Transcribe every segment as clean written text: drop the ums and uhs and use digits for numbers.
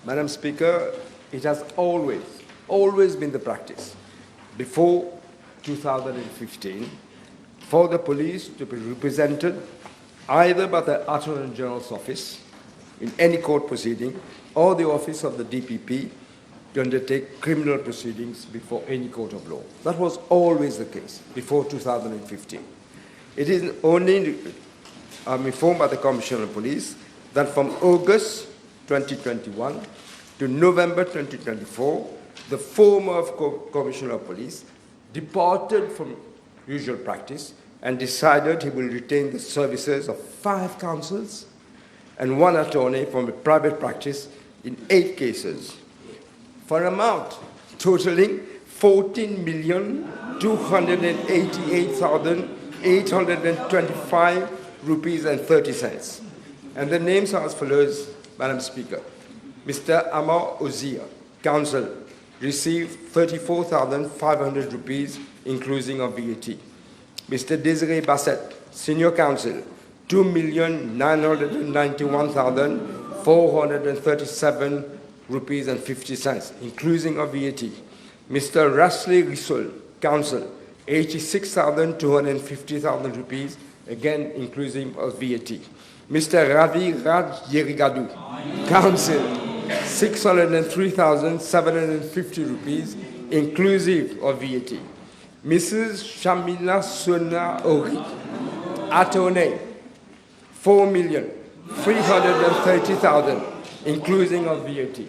Madam Speaker, it has always been the practice before 2015 for the police to be represented either by the Attorney General's office in any court proceeding or the office of the DPP to undertake criminal proceedings before any court of law. That was always the case before 2015. It is only, I'm informed by the Commissioner of Police, that from August 2021 to November 2024, the former Commissioner of Police departed from usual practice and decided he will retain the services of 5 counsels and 1 attorney from a private practice in 8 cases, for an amount totaling 14,288,825 rupees and 30 cents. And the names are as follows, Madam Speaker. Mr. Amar Ozia, counsel, received 34,500 rupees, including of VAT. Mr. Desiree Bassett, senior counsel, 2,991,437 rupees and 50 cents, including of VAT. Mr. Rasli Risol, counsel, 86,250,000 rupees, again including of VAT. Mr. Ravi Yerigadoo, counsel, 603,750 rupees, inclusive of VAT. Mrs. Shamila Sonah-Ori, attorney, 4,330,000, including of VAT.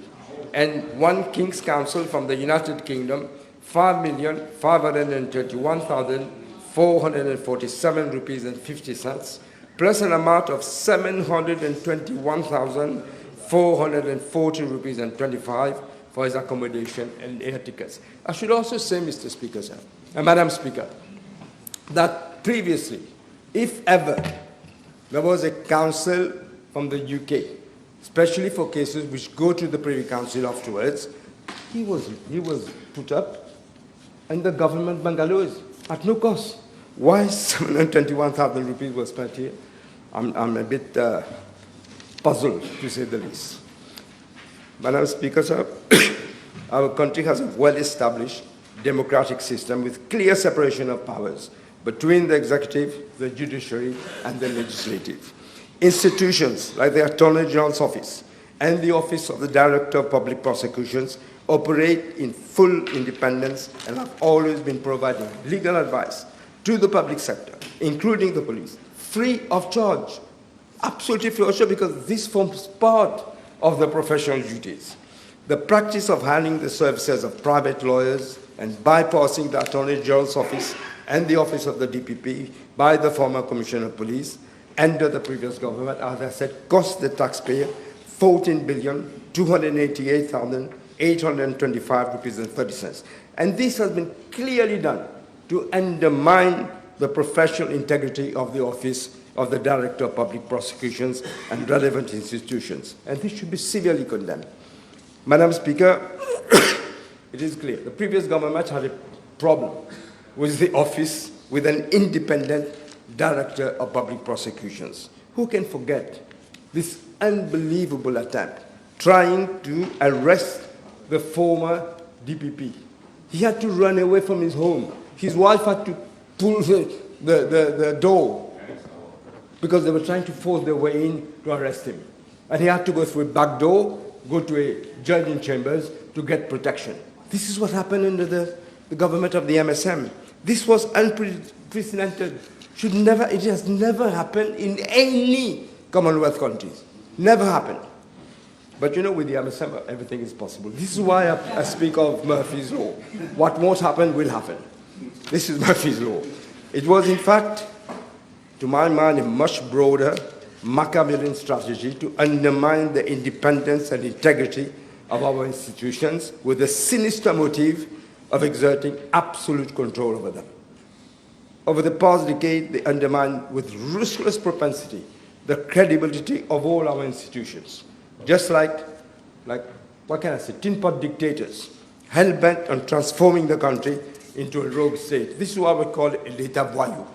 And 1 King's Counsel from the United Kingdom, 5,531,447 rupees and 50 cents, plus an amount of 721,440 rupees and 25 for his accommodation and air tickets. I should also say, Mr. Speaker, sir, and Madam Speaker, that previously, if ever, there was a counsel from the UK, especially for cases which go to the Privy Council afterwards, he was put up in the government bungalows at no cost. Why 721,000 rupees was spent here? I'm a bit puzzled, to say the least. Madam Speaker, sir, our country has a well-established democratic system with clear separation of powers between the executive, the judiciary, and the legislative. Institutions like the Attorney General's office and the Office of the Director of Public Prosecutions operate in full independence and have always been providing legal advice to the public sector, including the police, free of charge, absolutely free of charge, because this forms part of the professional duties. The practice of handling the services of private lawyers and bypassing the Attorney General's office and the office of the DPP by the former Commissioner of Police under the previous government, as I said, cost the taxpayer 14,288,825 rupees and 30 cents. And this has been clearly done to undermine the professional integrity of the office of the Director of Public Prosecutions and relevant institutions. And this should be severely condemned. Madam Speaker, it is clear the previous government had a problem with the office with an independent Director of Public Prosecutions. Who can forget this unbelievable attempt trying to arrest the former DPP? He had to run away from his home. His wife had to pull the door because they were trying to force their way in to arrest him. And he had to go through a back door, go to a judge in chambers to get protection. This is what happened under the government of the MSM. This was unprecedented. It has never happened in any Commonwealth countries. Never happened. But you know, with the MSM, everything is possible. This is why I speak of Murphy's Law. What won't happen will happen. This is Murphy's Law. It was, in fact, to my mind, a much broader Machiavellian strategy to undermine the independence and integrity of our institutions with the sinister motive of exerting absolute control over them. Over the past decade, they undermined with ruthless propensity the credibility of all our institutions, just like what can I say, tin pot dictators, hell-bent on transforming the country into a rogue state. This is what we call l'état voyou.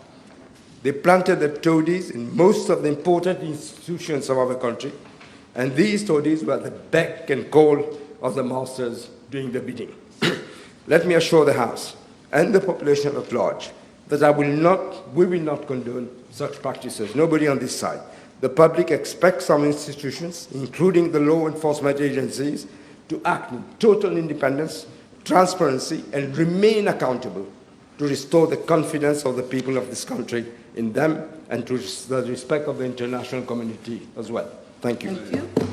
They planted the toadies in most of the important institutions of our country, And these toadies were the beck and call of the masters doing the bidding. Let me assure the House and the population at large that we will not condone such practices. Nobody on this side. The public expects some institutions, including the law enforcement agencies, to act with total independence, transparency, and remain accountable to restore the confidence of the people of this country in them and to the respect of the international community as well. Thank you. Thank you.